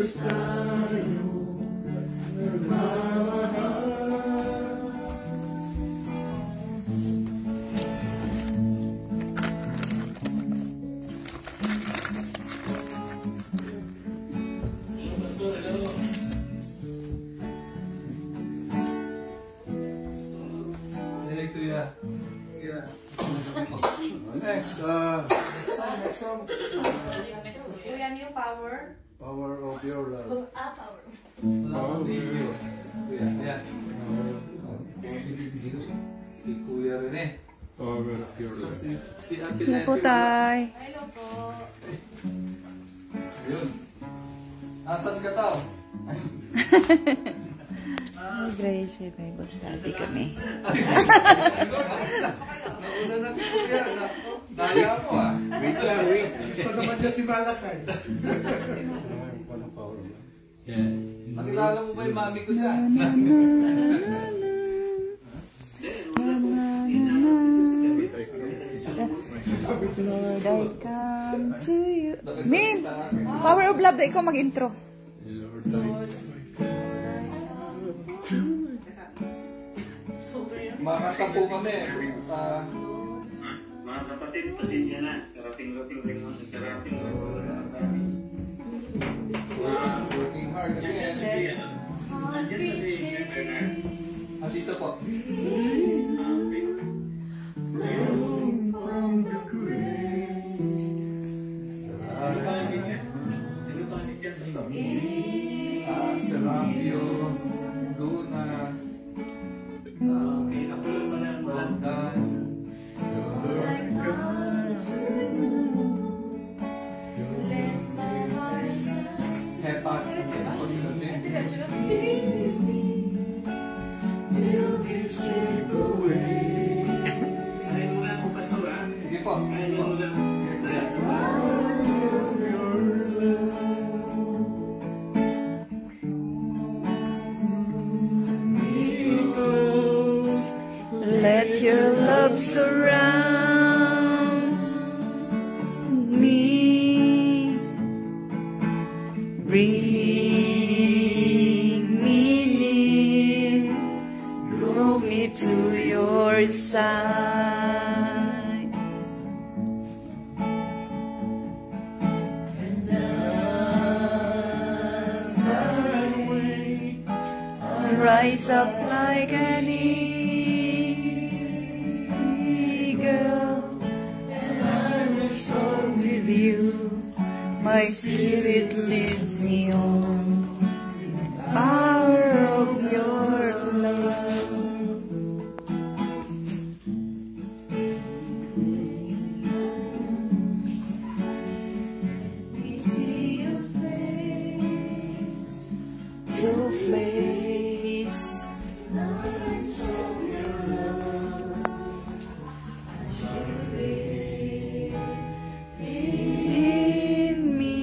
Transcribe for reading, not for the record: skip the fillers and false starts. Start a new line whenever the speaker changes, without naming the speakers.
Next song.
Kuya, new power.
Power of your love.
Power.
Power of your love. Kuya, yan. Si Kuya rin eh.
Power of your love.
Si Ate
Hello po, Tay.
Hello po.
Yun. Nasaan ka tao?
Grace Bible Study kami.
Nauna na si Kuya. Daya ako ah.
Wait lang, wait.
Gusto naman niya si Malakay.
Nakilala mo ba yung mami ko dyan?
Lord, I come to you. Min! Power of love, ikaw mag-intro.
Makatapo kami.
Mga kapatid, pasensya na. Karating-rating rin mo. Karating
Working hard again.
Nandiyan na si Bernard.
Dito po. Serapio, Luna, Roldan, Hepas, ako sila din.
Kaya mo lang kung pastor, ha?
Sige po.
Kaya mo lang.
Let your love surround me. Bring me near. Draw me to your side. And as I wait, I rise up like an eagle, and I will soar with you. My spirit leads me on. Power of your love. We see your face to face. In me.